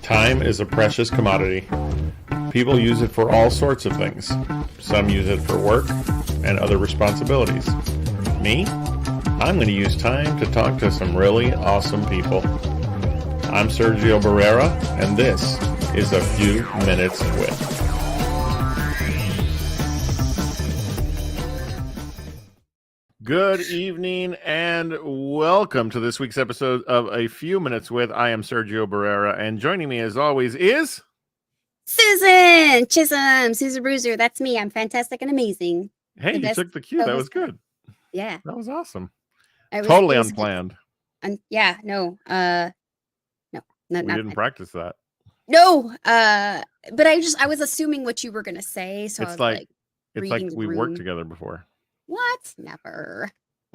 Time is a precious commodity. People use it for all sorts of things. Some use it for work and other responsibilities. Me? I'm going to use time to talk to some really awesome people. I'm Sergio Barrera, and this is A Few Minutes With. Good evening and welcome to this week's episode of A Few Minutes With. I am Sergio Barrera, and joining me as always is Susan Chisholm, Susan Bruiser. That's me. I'm fantastic and amazing. Hey, you took the cue. That was good. Yeah, that was awesome. It was Totally unplanned. No, we didn't practice that. No, but I was assuming what you were gonna say, so it's like we worked together before. What? Never.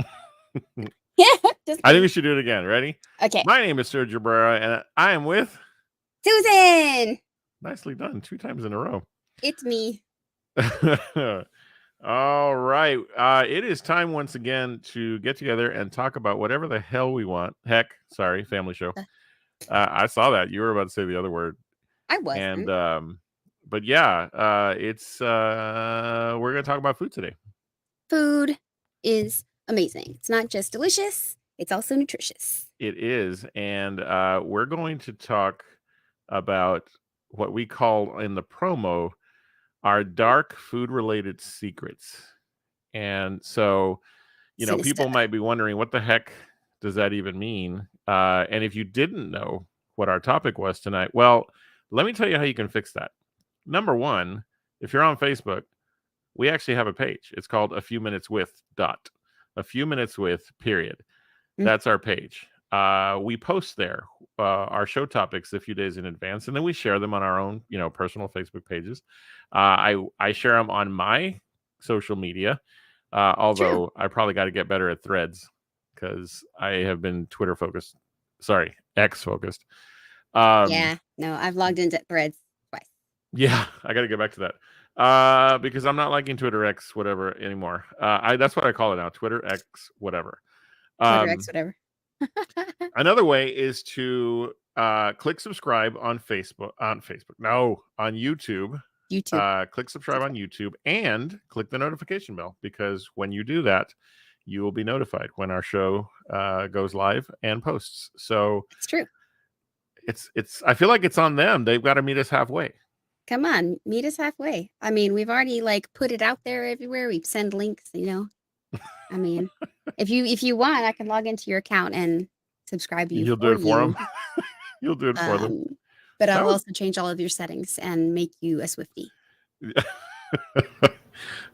I think we should do it again. Ready? Okay. My name is Sergio Barrera, and I am with Susan. Nicely done. 2 times in a row. It's me. All right. It is time once again to get together and talk about whatever the hell we want. Heck, sorry, family show. I saw that. You were about to say the other word. I wasn't. And but yeah, it's we're gonna talk about food today. Food is amazing. It's not just delicious, it's also nutritious. It is. And we're going to talk about what we call in the promo our dark food related secrets. And so, people might be wondering, what the heck does that even mean? And if you didn't know what our topic was tonight, well, let me tell you how you can fix that. Number one, if you're on Facebook, we actually have a page. It's called A Few Minutes With A Few Minutes With period. That's our page. We post there our show topics a few days in advance, and then we share them on our own, personal Facebook pages. I share them on my social media, although I probably got to get better at Threads because I have been X focused. I've logged into Threads twice. Yeah, I got to get back to that because I'm not liking Twitter X whatever anymore. That's what I call it now, Twitter X whatever. Twitter X whatever. Another way is to click subscribe on Facebook. On YouTube. Click subscribe on YouTube and click the notification bell, because when you do that, you will be notified when our show goes live and posts. So it's true. It's. I feel like it's on them. They've got to meet us halfway. Come on, meet us halfway. I mean, we've already put it out there everywhere. We send links, I mean, if you want, I can log into your account and subscribe you. You'll do it for them. You'll do it for them. But I'll also change all of your settings and make you a Swiftie.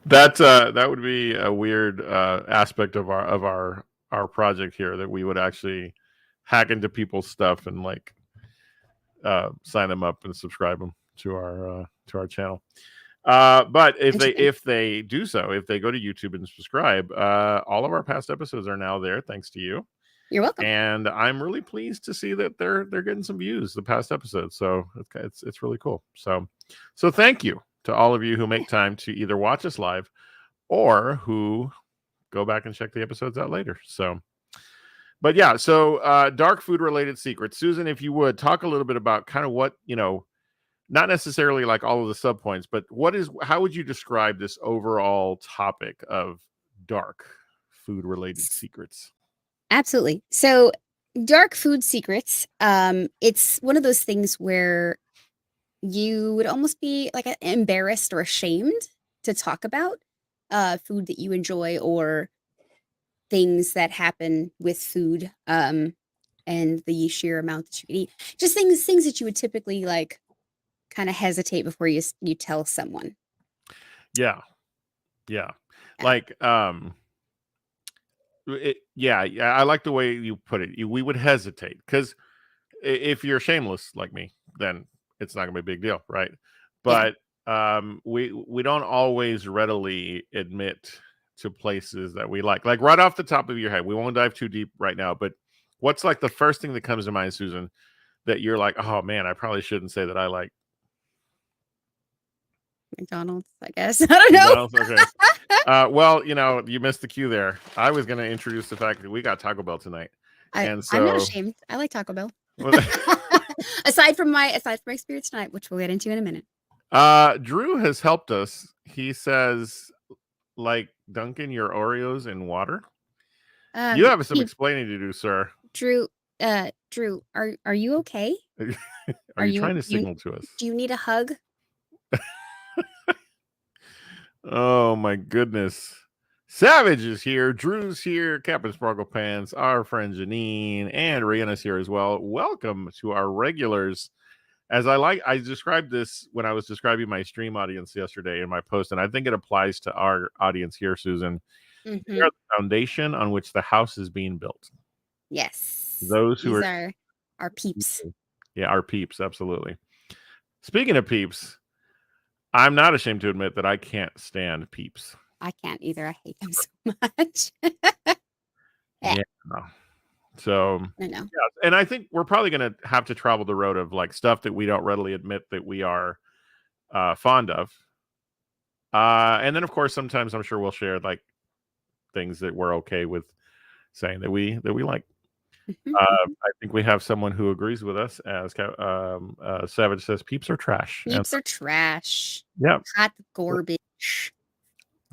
That would be a weird aspect of our project here, that we would actually hack into people's stuff and sign them up and subscribe them to our channel. But if they do so, if they go to YouTube and subscribe, all of our past episodes are now there, thanks to you. You're welcome. And I'm really pleased to see that they're getting some views, the past episodes. So it's really cool. So thank you to all of you who make time to either watch us live or who go back and check the episodes out later. So, but yeah, so dark food related secrets. Susan, if you would talk a little bit about kind of what, not necessarily like all of the subpoints, but how would you describe this overall topic of dark food related secrets? Absolutely. So dark food secrets, it's one of those things where you would almost be embarrassed or ashamed to talk about food that you enjoy or things that happen with food, and the sheer amount that you can eat. Just things that you would typically kind of hesitate before you tell someone. Yeah. I like the way you put it. We would hesitate, because if you're shameless like me, then it's not gonna be a big deal, right? But we don't always readily admit to places that we like right off the top of your head. We won't dive too deep right now, but what's the first thing that comes to mind, Susan, that you're like, oh man, I probably shouldn't say that I like? McDonald's, I guess. I don't know. Okay. Well, you missed the cue there. I was going to introduce the fact that we got Taco Bell tonight. I'm not ashamed. I like Taco Bell. aside from my experience tonight, which we'll get into in a minute. Drew has helped us. He says, like dunking your Oreos in water. You have some explaining to do, sir. Drew, are you okay? Are you trying to signal to us? Do you need a hug? Oh my goodness. Savage is here. Drew's here. Captain Sparkle Pants, our friend Janine, and Rihanna's here as well. Welcome to our regulars. As I described this when I was describing my stream audience yesterday in my post, and I think it applies to our audience here, Susan. Mm-hmm. They are the foundation on which the house is being built. Yes. Those who are our peeps. Yeah, our peeps, absolutely. Speaking of peeps, I'm not ashamed to admit that I can't stand peeps. I can't either. I hate them so much. Yeah. So, yeah, and I think we're probably going to have to travel the road of like stuff that we don't readily admit that we are fond of. And then, of course, sometimes I'm sure we'll share like things that we're okay with saying that we like. I think we have someone who agrees with us, as Savage says, peeps are trash. Peeps are trash. Yeah. Hot garbage.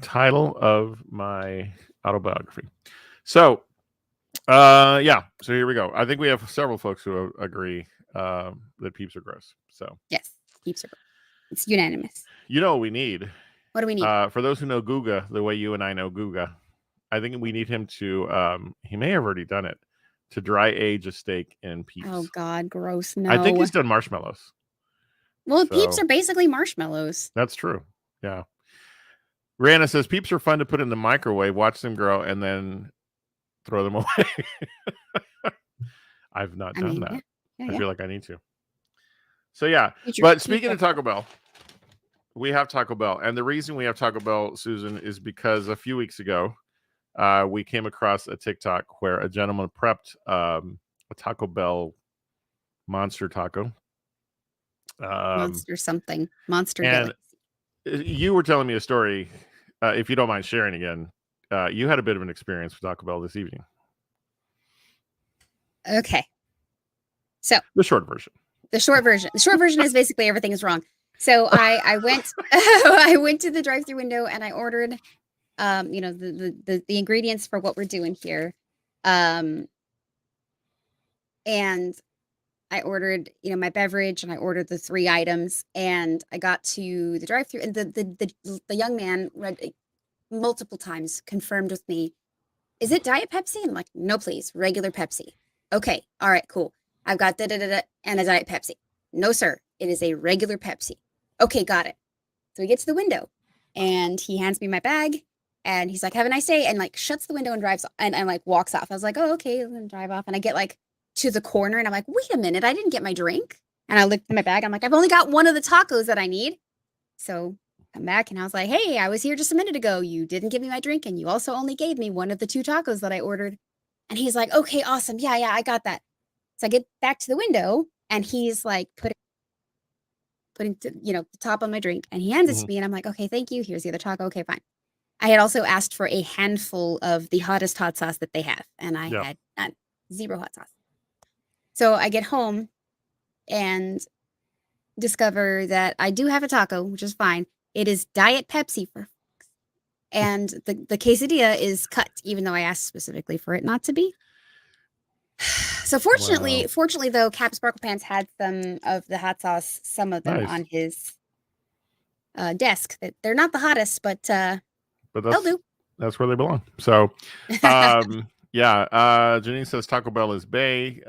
Title of my autobiography. So, so here we go. I think we have several folks who agree that peeps are gross. So yes, peeps are gross. It's unanimous. You know what we need? What do we need? For those who know Guga, the way you and I know Guga, I think we need him to, he may have already done it, to dry age a steak in peeps. Oh God, gross. No. I think he's done marshmallows. Well, peeps are basically marshmallows. That's true. Yeah. Rihanna says peeps are fun to put in the microwave, watch them grow, and then throw them away. I've not done that. Yeah, I feel like I need to. So yeah, but speaking of Taco Bell, we have Taco Bell, and the reason we have Taco Bell, Susan, is because a few weeks ago, we came across a TikTok where a gentleman prepped a Taco Bell monster taco. Monster something. Monster. And you were telling me a story, if you don't mind sharing again. You had a bit of an experience with Taco Bell this evening. Okay. So the short version. The short version is basically everything is wrong. So I went I went to the drive-thru window and I ordered the ingredients for what we're doing here. And I ordered, my beverage, and I ordered the 3 items, and I got to the drive-thru, and the young man read multiple times, confirmed with me, "Is it Diet Pepsi?" And I'm like, "No, please, regular Pepsi." "Okay, all right, cool. I've got da-da-da-da and a Diet Pepsi." "No, sir, it is a regular Pepsi." "Okay, got it." So we get to the window, and he hands me my bag, and he's like, "Have a nice day," and like shuts the window and drives and like walks off. I was like, "Oh, okay," and then drive off, and I get like to the corner, and I'm like, "Wait a minute, I didn't get my drink." And I looked in my bag. I'm like, "I've only got one of the tacos that I need." So I'm back, and I was like, "Hey, I was here just a minute ago. You didn't give me my drink, and you also only gave me one of the 2 tacos that I ordered." And he's like, "Okay, awesome. Yeah, I got that." So I get back to the window, and he's like putting the top on my drink, and he hands it to me, and I'm like, "Okay, thank you. Here's the other taco. Okay, fine." I had also asked for a handful of the hottest hot sauce that they have, and I had none. 0 hot sauce. So I get home and discover that I do have a taco, which is fine. It is Diet Pepsi and the quesadilla is cut, even though I asked specifically for it not to be. So fortunately though, Cap Sparkle Pants had some of the hot sauce, some of them on his desk. That they're not the hottest, but they'll do. That's where they belong. So Janine says Taco Bell is bae.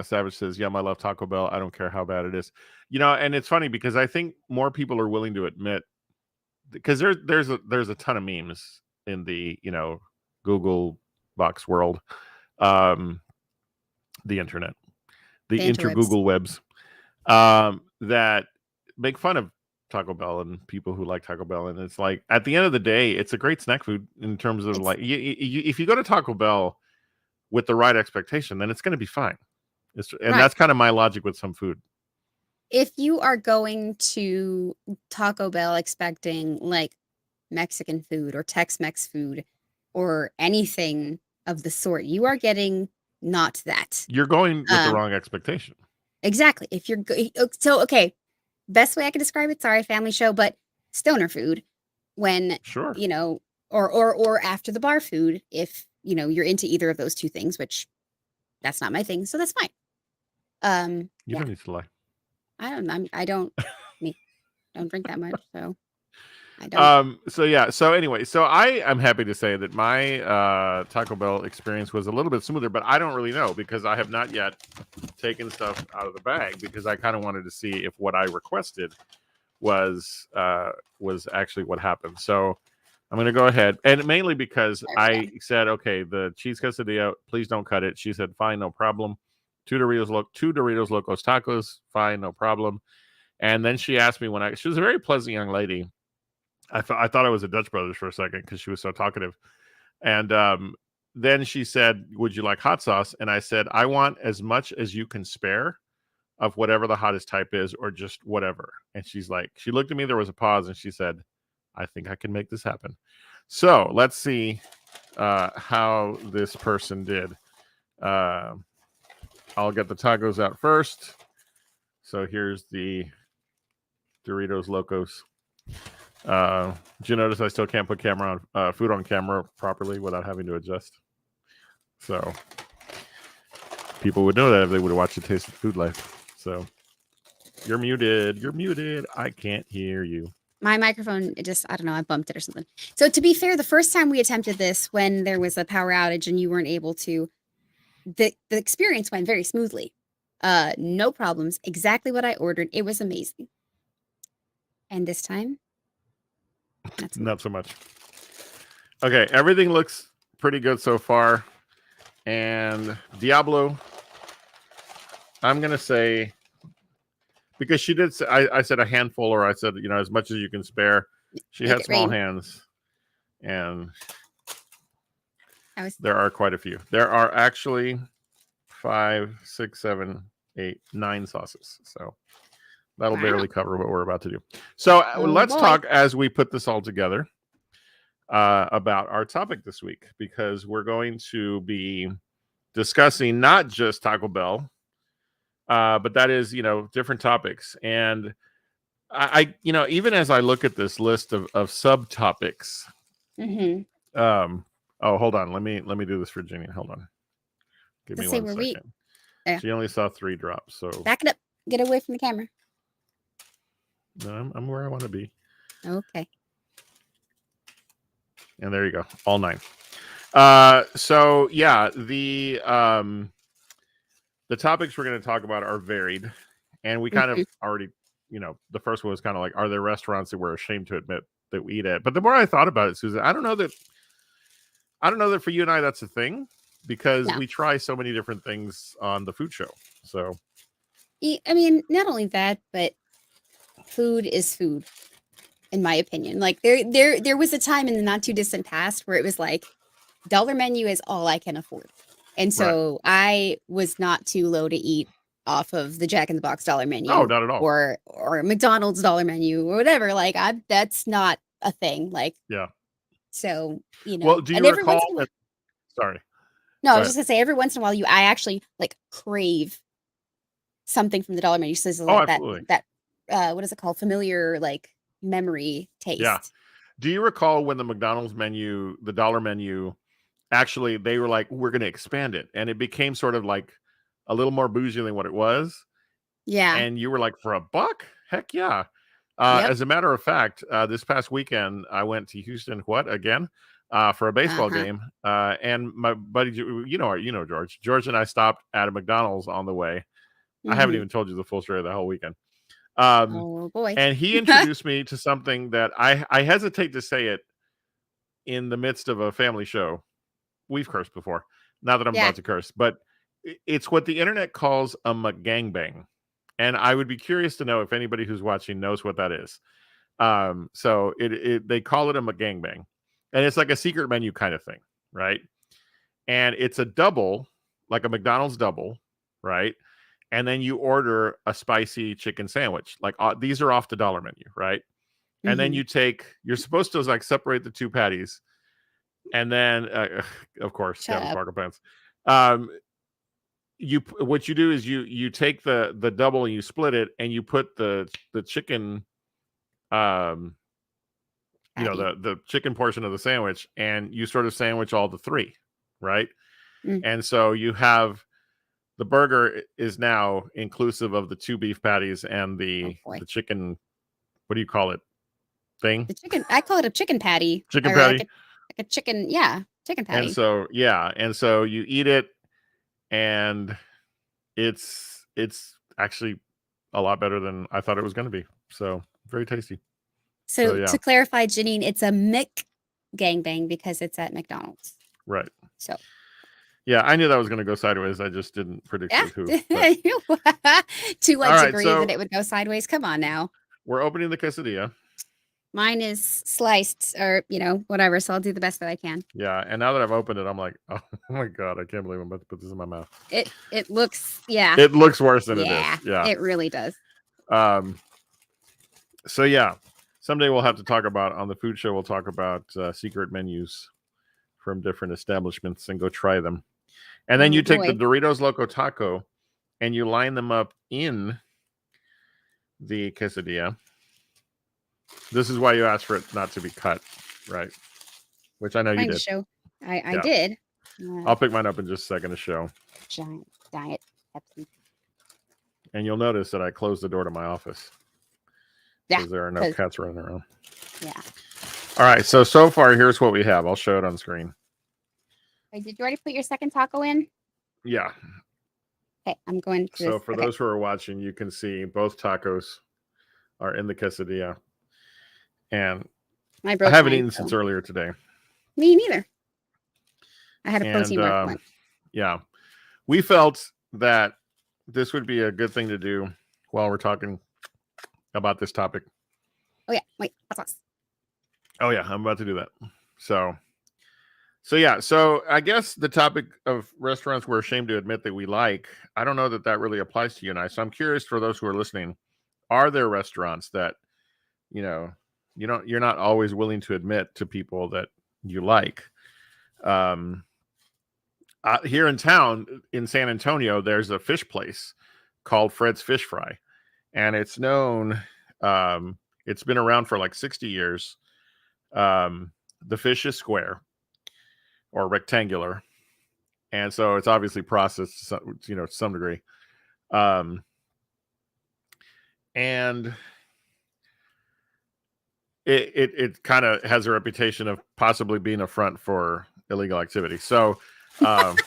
Savage says, "Yum, I love Taco Bell. I don't care how bad it is." And it's funny because I think more people are willing to admit, because there's a ton of memes in the Google box world, the internet, the inter-Google webs, that make fun of Taco Bell and people who like Taco Bell. And it's like, at the end of the day, it's a great snack food in terms of like, if you go to Taco Bell with the right expectation, then it's going to be fine. That's kind of my logic with some food. If you are going to Taco Bell expecting like Mexican food or Tex-Mex food or anything of the sort, you are getting not that. You're going with the wrong expectation. Exactly. If you're so okay, best way I can describe it. Sorry, family show, but stoner food when Sure. you know, or after the bar food if you're into either of those two things, which that's not my thing, so that's fine. You Yeah, don't need to lie. I don't me don't drink that much, so I don't. So yeah, so anyway, so I am happy to say that my Taco Bell experience was a little bit smoother, but I don't really know because I have not yet taken stuff out of the bag because I kind of wanted to see if what I requested was actually what happened. So I'm gonna go ahead, and mainly because There we I go. said, okay, the cheese quesadilla, please don't cut it. She said, fine, no problem. Two Doritos Locos Tacos, fine, no problem. And then she asked me she was a very pleasant young lady. I thought I was a Dutch Brothers for a second because she was so talkative. And then she said, would you like hot sauce? And I said, I want as much as you can spare of whatever the hottest type is, or just whatever. And she's like, she looked at me, there was a pause, and she said, I think I can make this happen. So let's see how this person did. I'll get the tacos out first. So here's the Doritos Locos. Did you notice I still can't put food on camera properly without having to adjust? So people would know that if they would have watched the Taste of Food Life. So you're muted. You're muted. I can't hear you. My microphone, I don't know, I bumped it or something. So to be fair, the first time we attempted this when there was a power outage and you weren't able to, the experience went very smoothly. No problems. Exactly what I ordered. It was amazing. And this time, not so much. Okay, everything looks pretty good so far. And Diablo, I'm gonna say, because she did say, I said a handful, or I said, as much as you can spare. She had small hands, and there are quite a few. There are actually 5, 6, 7, 8, 9 sauces. So that'll barely cover what we're about to do. So let's talk as we put this all together about our topic this week, because we're going to be discussing not just Taco Bell, but that is, different topics. And I even as I look at this list of subtopics, oh, hold on. Let me do this for Jenny. Hold on. Give me 1 second. She only saw 3 drops, so back it up. Get away from the camera. No, I'm where I want to be. Okay. And there you go. All 9. So yeah, the topics we're going to talk about are varied, and we kind of already, the first one was kind of like, are there restaurants that we're ashamed to admit that we eat at? But the more I thought about it, Susan, I don't know that for you and I that's a thing, because we try so many different things on the food show. So I mean, not only that, but food is food, in my opinion. Like there was a time in the not too distant past where it was like dollar menu is all I can afford. And so I was not too low to eat off of the Jack in the Box dollar menu. Oh, not at all. Or McDonald's dollar menu or whatever. Like that's not a thing. Like, yeah. So, Well, do you recall sorry. No, I was just gonna say every once in a while I actually like crave something from the dollar menu. So like that what is it called? Familiar like memory taste. Yeah. Do you recall when the McDonald's menu, the dollar menu, actually they were like, we're going to expand it, and it became sort of like a little more bougie than what it was? Yeah. And you were like, for $1? Heck yeah. As a matter of fact, this past weekend I went to Houston again for a baseball game, and my buddy, George and I stopped at a McDonald's on the way. I haven't even told you the full story of the whole weekend. Oh boy. And he introduced me to something that I hesitate to say it in the midst of a family show. We've cursed before. Not that I'm about to curse, but it's what the internet calls a McGangbang. And I would be curious to know if anybody who's watching knows what that is. So they call it a McGangbang. And it's like a secret menu kind of thing, right? And it's a double, like a McDonald's double, right? And then you order a spicy chicken sandwich. Like these are off the dollar menu, right? And then you're supposed to like separate the 2 patties. And then, of course, Gavin Sparkle Pants. what you do is you take the double and you split it and you put the chicken, um Patty. the chicken portion of the sandwich, and you sort of sandwich all the three, right? Mm. And so you have the burger is now inclusive of the 2 beef patties and Oh boy. the chicken, what do you call it, thing? The chicken, I call it a chicken patty. Chicken Or patty. like a chicken, yeah, chicken And patty. so and so you eat it, and it's actually a lot better than I thought it was going to be. So very tasty. So So yeah, to clarify, Janine, it's a Mick gangbang because it's at McDonald's. right. So Yeah, I knew that was going to go sideways. I just didn't predict yeah, with who. But to all what right, degree that so it would go sideways? Come on now. we're opening the quesadilla. Mine is sliced or whatever, so I'll do the best that I can. Yeah, and now that I've opened it, I'm like, oh my god, I can't believe I'm about to put this in my mouth. It looks, yeah, It looks worse than it yeah, is. Yeah. it really does. So yeah, someday we'll have to talk about on the food show. We'll talk about secret menus from different establishments and go try them. And then Oh, you take the boy. Doritos Loco Taco and you line them up in the quesadilla. This is why you asked for it not to be cut, right? Which I know you Trying to did. show. I Yeah. did. I'll pick mine up in just a second to show. Giant diet Pepsi. And you'll notice that I closed the door to my office. Yeah, Because there are no 'cause- cats running around. Yeah. All right. So far, here's what we have. I'll show it on screen. Wait, did you already put your second taco in? Yeah. Okay, I'm going to. So for okay. those who are watching, you can see both tacos are in the quesadilla. And I I haven't mine, eaten so- since earlier today. Me neither. I had a And protein bar. for lunch. yeah, we felt that this would be a good thing to do while we're talking about this topic. Oh yeah, wait, hot sauce. Oh yeah, I'm about to do that. So yeah, so I guess the topic of restaurants we're ashamed to admit that we like, I don't know that really applies to you and I. So I'm curious for those who are listening, are there restaurants that you're not always willing to admit to people that you like? Here in town in San Antonio, there's a fish place called Fred's Fish Fry, and it's known. It's been around for like 60 years. The fish is square or rectangular, and so it's obviously processed, to some degree. And it kind of has a reputation of possibly being a front for illegal activity. So I'm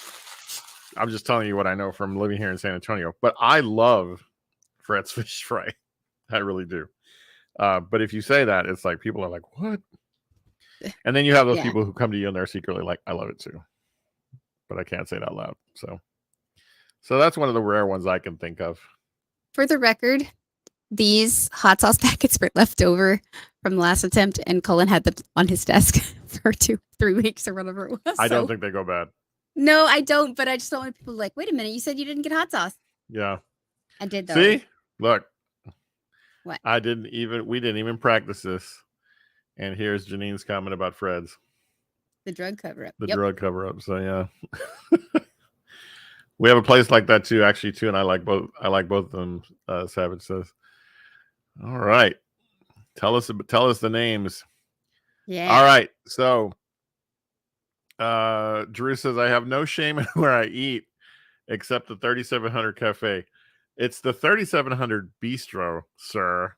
just telling you what I know from living here in San Antonio. But I love Fred's Fish Fry. I really do. But if you say that, it's like people are like, what? And then you have those Yeah. people who come to you and they're secretly like, I love it too. But I can't say it out loud. So that's one of the rare ones I can think of. For the record, these hot sauce packets were left over from the last attempt, and Cullen had them on his desk for 2-3 weeks or whatever it was. I don't think they go bad. No, I don't. But I just don't want people like, wait a minute, you said you didn't get hot sauce. Yeah. I did though. See, look. What? We didn't even practice this. And here's Janine's comment about Fred's. The drug cover up. The drug cover up. So yeah. We have a place like that too, actually, too, and I like both of them, Savage says. All right. Tell us the names. Yeah. All right. So Drew says, I have no shame in where I eat except the 3700 Cafe. It's the 3700 Bistro, sir.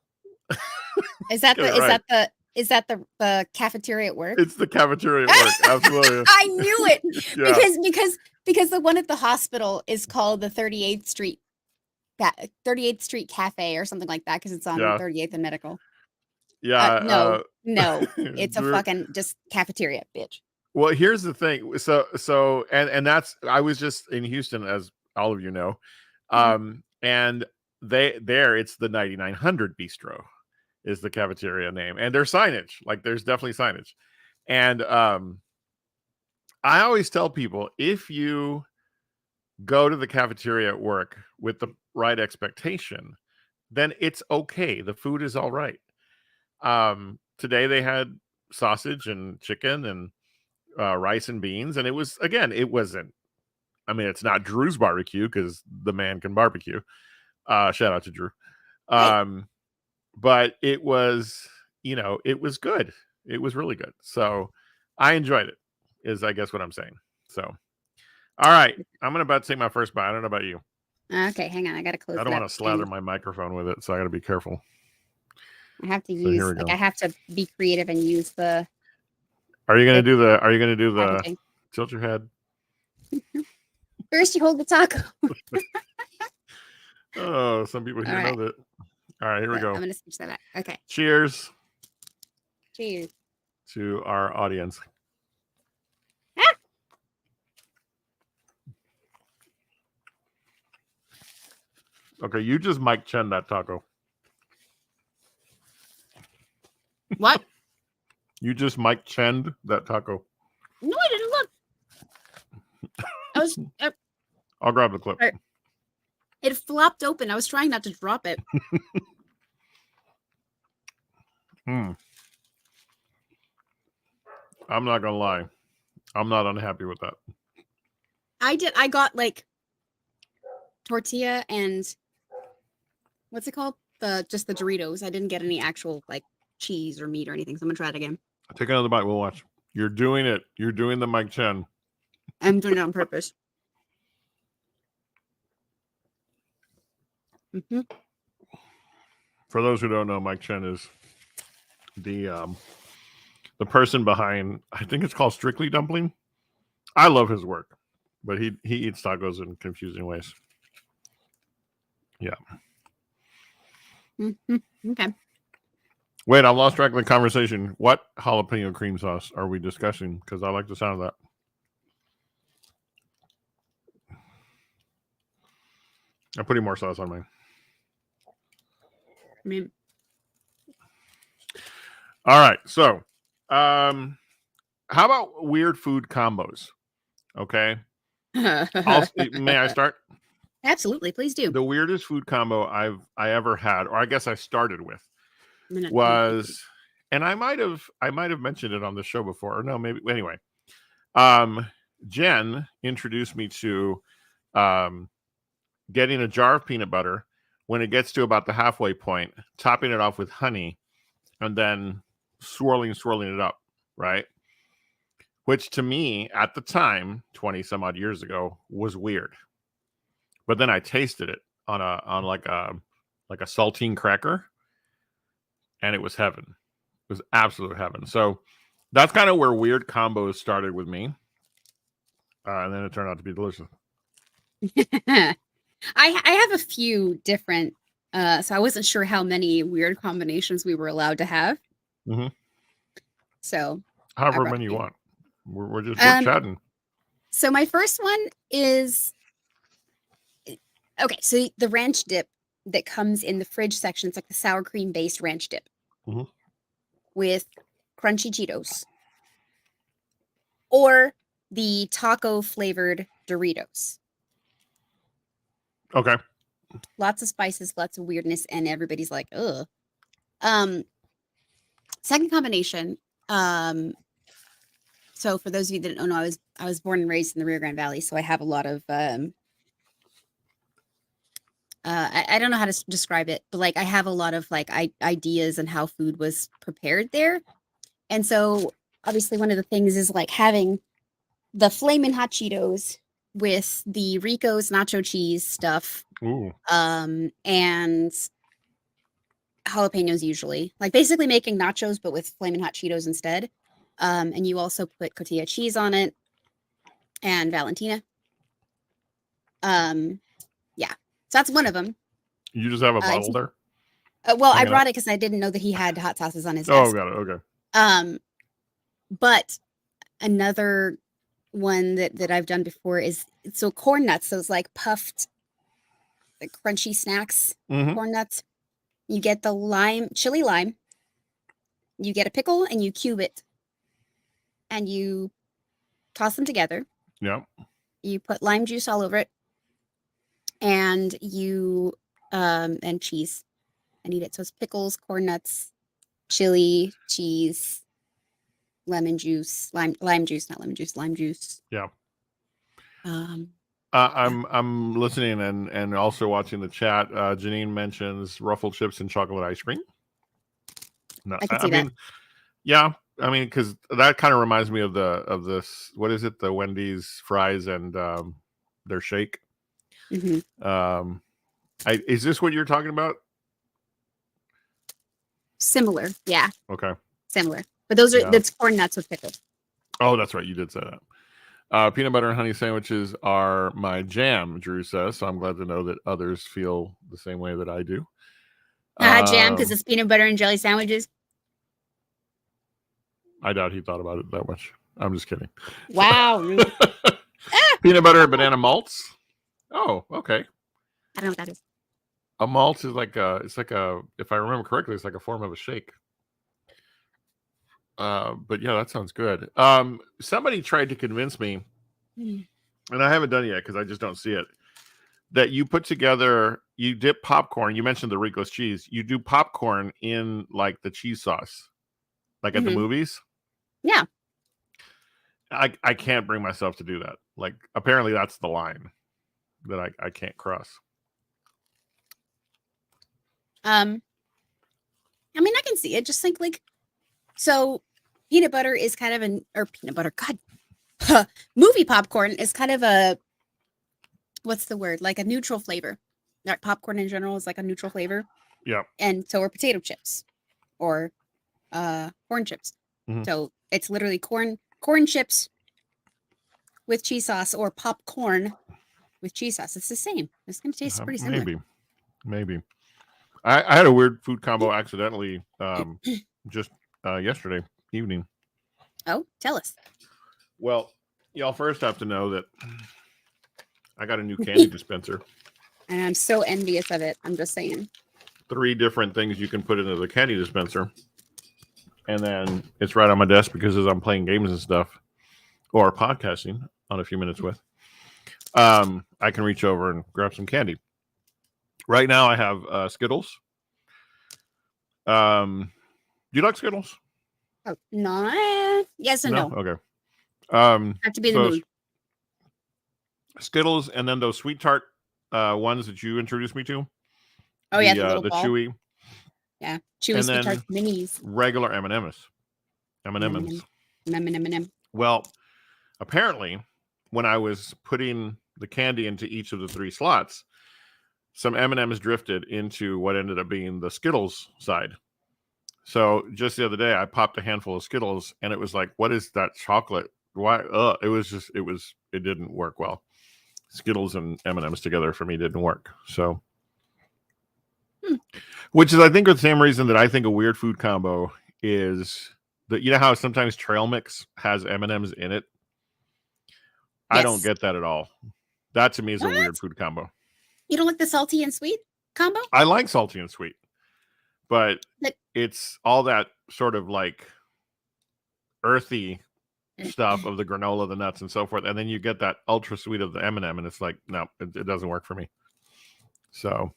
Is that Get it right. the cafeteria at work? It's the cafeteria at work. Absolutely. I knew it. Yeah. Because the one at the hospital is called the 38th Street Cafe or something like that because it's on Yeah. 38th and Medical. Yeah. No, it's a Drew- fucking just cafeteria, bitch. Well, here's the thing. So and that's, I was just in Houston, as all of you know. And it's the 9900 Bistro is the cafeteria name, and there's signage, like there's definitely signage. And I always tell people, if you go to the cafeteria at work with the right expectation, then it's okay. The food is all right. Today they had sausage and chicken and rice and beans, and it wasn't I mean, it's not Drew's barbecue because the man can barbecue. Shout out to Drew. But it was, it was good. It was really good. So I enjoyed it, is I guess what I'm saying. So, all right. I'm about to take my first bite. I don't know about you. Okay, hang on. I got to close it I up. don't want to slather my microphone with it, so I got to be careful. I have to So here we use, go. I have to be creative and use the. Are you going to do the packaging. tilt your head? First, you hold the taco. Oh, some people here know that. All right, here we go. I'm going to switch that back. Okay. Cheers. Cheers. To our audience. Ah! Okay, you just Mike Chen that taco. What? You just Mike Chen that taco. No, I didn't look. I was. I'll grab the clip. It flopped open. I was trying not to drop it. I'm not gonna lie. I'm not unhappy with that. I got like tortilla and what's it called? Just the Doritos. I didn't get any actual like cheese or meat or anything. So I'm gonna try it again. Take another bite. We'll watch. You're doing it. You're doing the Mike Chen. I'm doing it on purpose. Mm-hmm. For those who don't know, Mike Chen is the person behind, I think it's called Strictly Dumpling. I love his work, but he eats tacos in confusing ways. Yeah. Mm-hmm. Okay. Wait, I lost track of the conversation. What jalapeno cream sauce are we discussing? Because I like the sound of that. I'm putting more sauce on mine. I mean, all right. So, how about weird food combos? Okay. May I start? Absolutely, please do. The weirdest food combo I ever had, or I guess I started with, was, and I might have mentioned it on the show before, or no, maybe anyway. Jen introduced me to getting a jar of peanut butter. When it gets to about the halfway point, topping it off with honey, and then swirling it up, right? Which to me at the time, 20 some odd years ago, was weird. But then I tasted it on like a saltine cracker, and it was heaven. It was absolute heaven. So that's kind of where weird combos started with me, and then it turned out to be delicious. I have a few different, so I wasn't sure how many weird combinations we were allowed to have. Mm-hmm. So however many you want. We're chatting. So my first one is, okay, so the ranch dip that comes in the fridge section, it's like the sour cream based ranch dip with crunchy Cheetos, or the taco flavored Doritos. Okay. Lots of spices, lots of weirdness, and everybody's like, ugh. Second combination. So for those of you that don't know, I was born and raised in the Rio Grande Valley, so I have a lot of I don't know how to describe it, but like I have a lot of like ideas on how food was prepared there. And so obviously one of the things is like having the Flamin' Hot Cheetos with the Rico's nacho cheese stuff. Ooh. And jalapenos usually. Like basically making nachos but with Flamin' Hot Cheetos instead. And you also put cotija cheese on it and Valentina. Yeah. So that's one of them. You just have a bottle there? Well, I brought it because I didn't know that he had hot sauces on his desk. Oh, got it. Okay. But another one that I've done before is so corn nuts. So it's like puffed, like crunchy snacks, corn nuts. You get the chili lime. You get a pickle and you cube it, and you toss them together. Yeah. You put lime juice all over it, and you and cheese, and eat it. So it's pickles, corn nuts, chili, cheese, lemon juice, lime juice, not lemon juice, lime juice. Yeah. I'm listening and also watching the chat. Janine mentions ruffled chips and chocolate ice cream. No, I can see that. mean, yeah, I mean, because that kind of reminds me of this. What is it? The Wendy's fries and their shake. Is this what you're talking about? Similar, yeah. Okay. Similar, but that's corn nuts with pickles. Oh, that's right. You did say that. Peanut butter and honey sandwiches are my jam, Drew says. So I'm glad to know that others feel the same way that I do. Jam, because it's peanut butter and jelly sandwiches. I doubt he thought about it that much. I'm just kidding. Wow. Peanut butter and banana malts. Oh, okay. I don't know what that is. A malt is like it's like if I remember correctly, it's like a form of a shake. But yeah, that sounds good. Somebody tried to convince me, and I haven't done it yet because I just don't see it, that you put together, you dip popcorn. You mentioned the Rico's cheese. You do popcorn in like the cheese sauce, like at the movies. Yeah. I can't bring myself to do that. Like, apparently that's the line that I can't cross. I mean, I can see it. Just think like, so peanut butter is kind of peanut butter. God, movie popcorn is kind of a, what's the word? Like a neutral flavor. Like popcorn in general is like a neutral flavor. Yeah. And so are potato chips or corn chips. So it's literally corn chips with cheese sauce or popcorn with cheese sauce. It's the same. It's going to taste pretty similar. Maybe. I had a weird food combo accidentally just yesterday evening. Oh, tell us. Well, y'all first have to know that I got a new candy dispenser. And I'm so envious of it. I'm just saying. 3 different things you can put into the candy dispenser. And then it's right on my desk because as I'm playing games and stuff or podcasting on A Few Minutes With, I can reach over and grab some candy. Right now I have Skittles. Do you like Skittles? Oh, no. Yes and no. Okay. Have to be in the mood. Skittles and then those sweet tart ones that you introduced me to. Oh, yeah, the ball. chewy. Yeah, chewy sweet tart minis. Regular M&Ms. M&M. Well, apparently, when I was putting the candy into each of the 3 slots, some M&Ms drifted into what ended up being the Skittles side. So just the other day, I popped a handful of Skittles, and it was like, "What is that chocolate? Why?" It didn't work well. Skittles and M&Ms together for me didn't work. So, which is, I think, the same reason that I think a weird food combo is that, you know how sometimes trail mix has M&Ms in it. Yes. I don't get that at all. That to me is a weird food combo. You don't like the salty and sweet combo? I like salty and sweet, but it's all that sort of like earthy stuff of the granola, the nuts, and so forth, and then you get that ultra sweet of the M&M, and it's like, no, it doesn't work for me. So,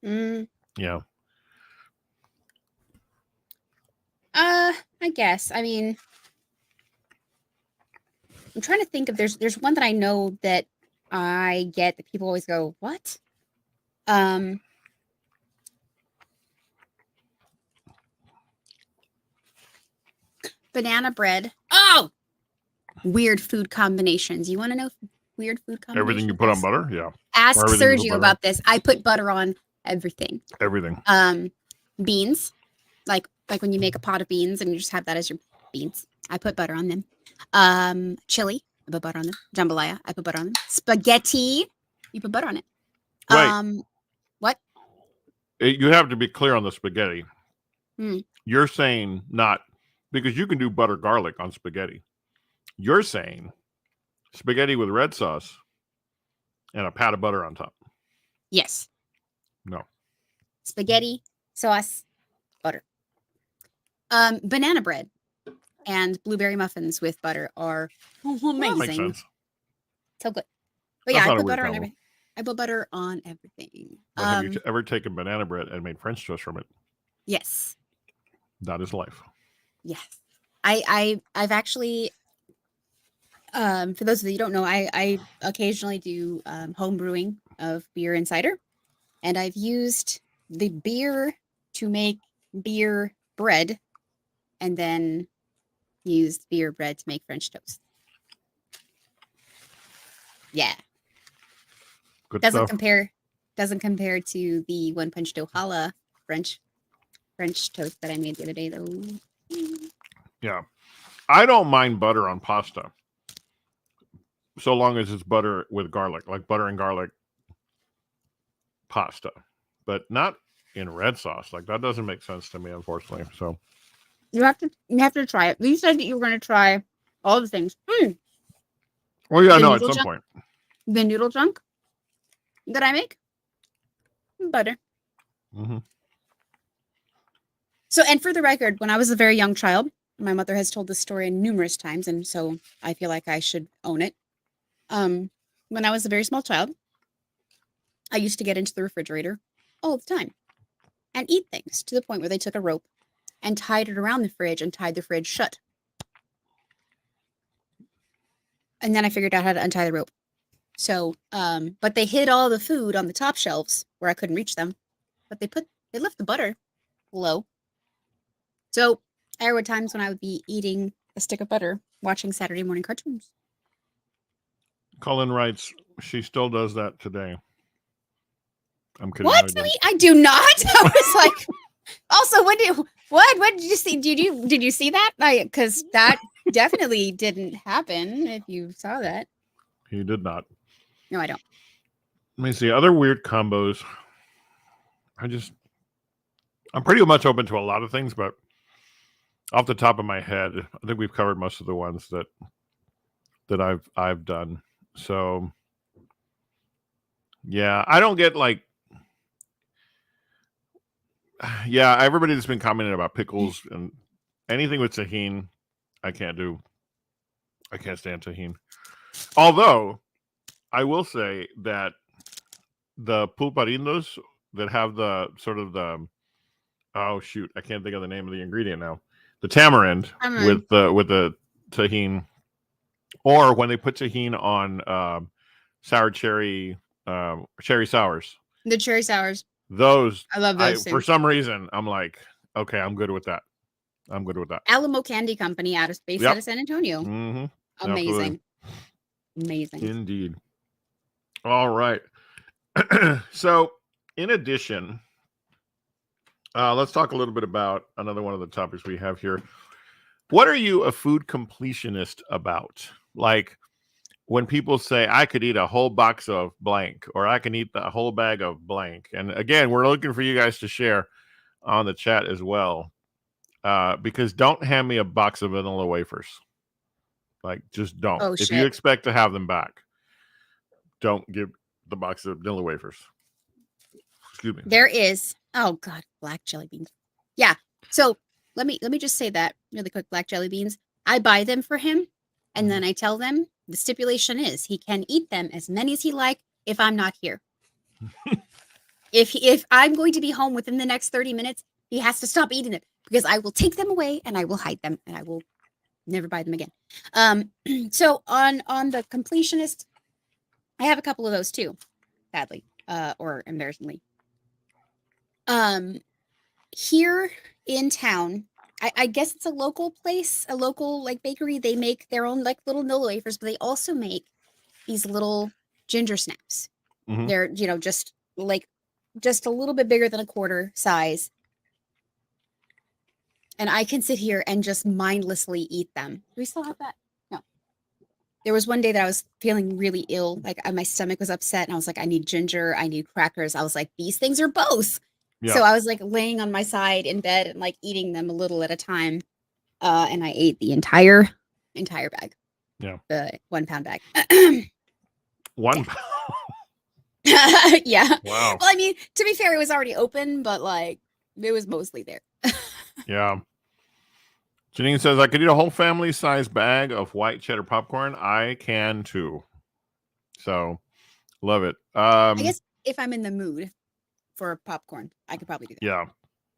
yeah. I guess. I mean, I'm trying to think if there's one that I know that I get that people always go, what? Banana bread. Oh, weird food combinations. You want to know weird food combinations? Everything you put on butter? Yeah. Ask Sergio about this. I put butter on everything. Everything. Beans. Like when you make a pot of beans and you just have that as your beans. I put butter on them. Chili. I put butter on them. Jambalaya. I put butter on them. Spaghetti. You put butter on it. Wait. What? You have to be clear on the spaghetti. You're saying not, because you can do butter garlic on spaghetti. You're saying spaghetti with red sauce and a pat of butter on top. Yes. No. Spaghetti, sauce, butter. Banana bread and blueberry muffins with butter are amazing. That makes sense. So good. But yeah, I put butter on everything. I put butter on everything. Have you ever taken banana bread and made French toast from it? Yes. That is life. Yes. I've actually For those of you who don't know, I occasionally do home brewing of beer and cider, and I've used the beer to make beer bread, and then used beer bread to make French toast. Yeah, Good doesn't stuff. compare to the One Punch Dohala French toast that I made the other day though. Yeah. I don't mind butter on pasta, so long as it's butter with garlic, like butter and garlic pasta, but not in red sauce. Like that doesn't make sense to me, unfortunately. So You have to try it. You said that you were going to try all the things. well, yeah, The no, at noodle some junk, point. the noodle junk that I make, butter. Mm-hmm. So, and for the record, when I was a very young child, my mother has told this story numerous times, and so I feel like I should own it. When I was a very small child, I used to get into the refrigerator all the time and eat things to the point where they took a rope and tied it around the fridge and tied the fridge shut. And then I figured out how to untie the rope. So, but they hid all the food on the top shelves where I couldn't reach them. But they left the butter low. So there were times when I would be eating a stick of butter, watching Saturday morning cartoons. Colin writes, she still does that today. I'm kidding. What? I do not. I was like, also, what did you see? Did you see that? Because that definitely didn't happen. If you saw that, He did not. no, I don't. Let me see other weird combos. I'm pretty much open to a lot of things, but off the top of my head, I think we've covered most of the ones that I've done. So yeah, I don't get like, yeah, everybody that's been commenting about pickles and anything with tahini, I can't do. I can't stand tahini. Although I will say that the pulparindos that have the sort of the, oh shoot, I can't think of the name of the ingredient now. The tamarind with the tahini, or when they put tahini on sour cherry sours. The cherry sours. Those, I love those for too. some reason, I'm like, okay, I'm good with that. Alamo Candy Company out of Yep. San Antonio. Mm-hmm. Amazing. Absolutely. Amazing. Indeed. All right. So, in addition, let's talk a little bit about another one of the topics we have here. What are you a food completionist about? Like when people say, I could eat a whole box of blank, or I can eat the whole bag of blank. And again, we're looking for you guys to share on the chat as well. Because don't hand me a box of vanilla wafers. Like, just don't. Oh, if shit. you expect to have them back, don't give the box of vanilla wafers. Excuse me. There is. Oh God, black jelly beans. Yeah. So let me just say that really quick. Black jelly beans. I buy them for him, and then I tell them the stipulation is he can eat them as many as he like if I'm not here. If I'm going to be home within the next 30 minutes, he has to stop eating them because I will take them away and I will hide them and I will never buy them again. So on the completionist, I have a couple of those too, sadly, or embarrassingly. Here in town, I guess it's a local place, a local like bakery. They make their own like little vanilla wafers, but they also make these little ginger snaps. Mhm. They're, just a little bit bigger than a quarter size. And I can sit here and just mindlessly eat them. Do we still have that? No. There was one day that I was feeling really ill. Like my stomach was upset and I was like, I need ginger. I need crackers. I was like, these things are both. Yeah. So I was like laying on my side in bed and like eating them a little at a time. And I ate the entire bag. Yeah. The 1 pound bag. 1 pound. Yeah. Wow. Well, I mean, to be fair, it was already open, but like it was mostly there. Yeah. Janine says, I could eat a whole family size bag of white cheddar popcorn. I can too. So love it. I guess if I'm in the mood for popcorn, I could probably do that. Yeah.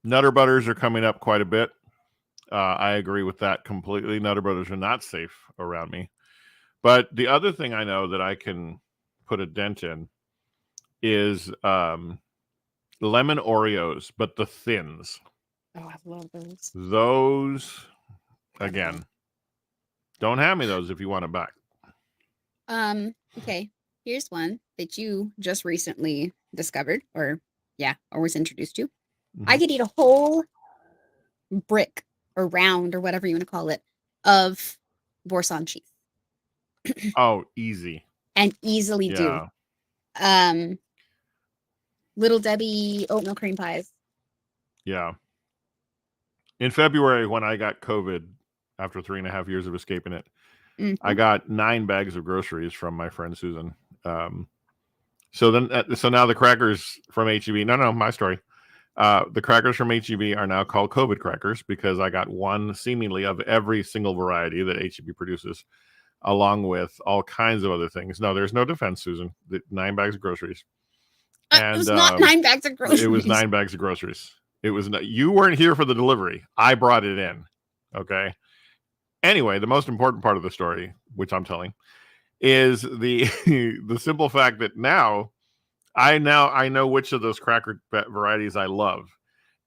Nutter butters are coming up quite a bit. I agree with that completely. Nutter butters are not safe around me. But the other thing I know that I can put a dent in is lemon Oreos, but the thins. Oh, I love those. Those, Incredible. again, don't hand me those if you want it back. Okay. Here's one that you just recently discovered, or was introduced to. I Mhm. could eat a whole brick or round or whatever you want to call it of Boursin cheese Oh, easy. and easily do. Yeah. Little Debbie oatmeal cream pies. Yeah. In February, when I got COVID after 3.5 years of escaping it, I Mhm. got 9 bags of groceries from my friend Susan. So now the crackers from HEB. No, my story. The crackers from HEB are now called COVID crackers because I got one seemingly of every single variety that HEB produces, along with all kinds of other things. No, there's no defense, Susan. 9 bags of groceries, It and was not 9 bags of it was groceries. 9 bags of groceries. It was you weren't here for the delivery. I brought it in. Okay. Anyway, the most important part of the story, which I'm telling, is the the simple fact that now I know which of those cracker varieties I love,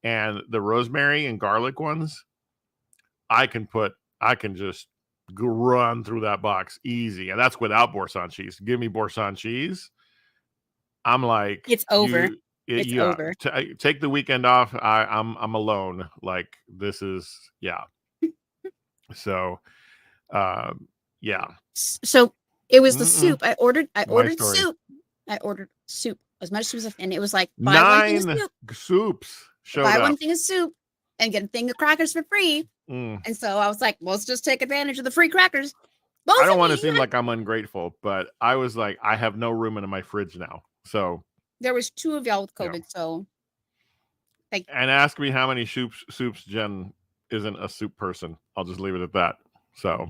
and the rosemary and garlic ones, I can just run through that box easy, and that's without Boursin cheese. Give me Boursin cheese, I'm like, It's over. It's yeah. over. Take the weekend off. I'm alone. Like this is yeah. So, yeah. So it was the Mm-mm. soup. I ordered My story. soup. I ordered soup as much as and it was like buy one thing of 9 soup, soups showed buy one up. thing of soup, and get a thing of crackers for free. Mm. And so I was like, let's just take advantage of the free crackers. I Both don't of want to you. seem like I'm ungrateful, but I was like, I have no room in my fridge now. So There was 2 of y'all with yeah. COVID, so And ask me how many soups Jen isn't a soup person. I'll just leave it at that. So,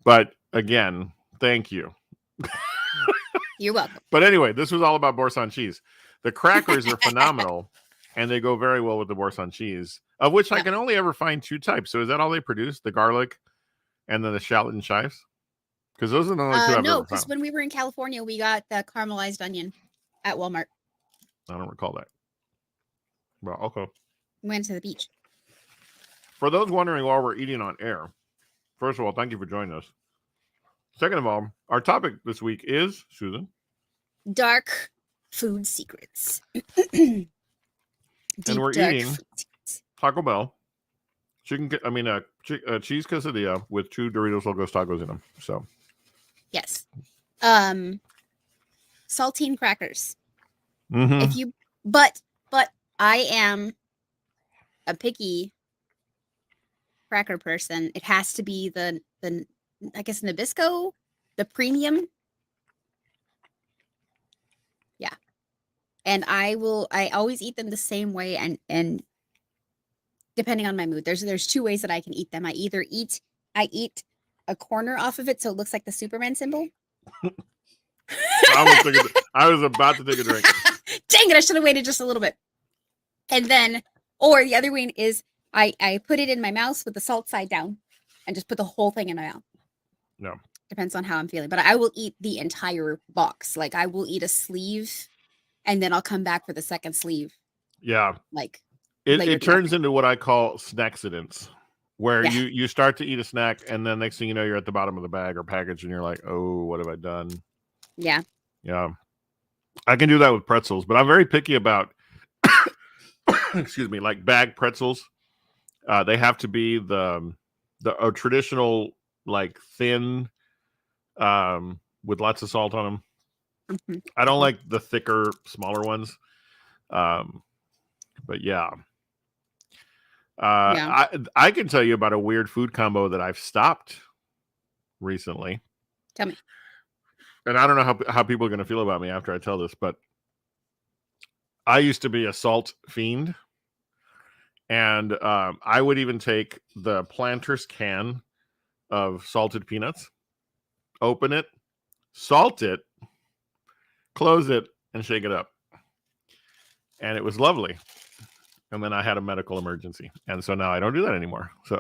but again, thank you. you're welcome. But anyway, this was all about Boursin cheese. The crackers are phenomenal, and they go very well with the Boursin cheese, of which I can only ever find 2 types. So is that all they produce? The garlic and then the shallot and chives? Because those are the only 2 I've No, ever because found. when we were in California, we got the caramelized onion at Walmart. I don't recall that. Well, okay. We went to the beach. For those wondering why we're eating on air, first of all, thank you for joining us. Second of all, our topic this week is, Susan, Dark food secrets. and we're dark eating food secrets. Taco Bell cheese quesadilla with 2 Doritos Locos Tacos in them. So Yes. Saltine crackers. mm-hmm. If you but I am a picky cracker person. It has to be the I guess Nabisco, the premium. Yeah. And I always eat them the same way and depending on my mood. There's 2 ways that I can eat them. I eat a corner off of it so it looks like the Superman symbol. I was about to take a drink. Dang it, I should have waited just a little bit. And then, or the other way is I put it in my mouth with the salt side down and just put the whole thing in my mouth. No. Depends on how I'm feeling. But I will eat the entire box. Like I will eat a sleeve and then I'll come back for the second sleeve. Yeah. Like it turns into what I call snackcidents, where you start to eat a snack and then next thing you know you're at the bottom of the bag or package and you're like, oh, what have I done? Yeah. Yeah. I can do that with pretzels, but I'm very picky about excuse me, like bag pretzels. They have to be the traditional like thin with lots of salt on them. Mm-hmm. I don't like the thicker, smaller ones. But yeah. I can tell you about a weird food combo that I've stopped recently. Tell me. And I don't know how people are going to feel about me after I tell this, but I used to be a salt fiend. And I would even take the Planters can of salted peanuts, open it, salt it, close it, and shake it up. And it was lovely. And then I had a medical emergency. And so now I don't do that anymore. So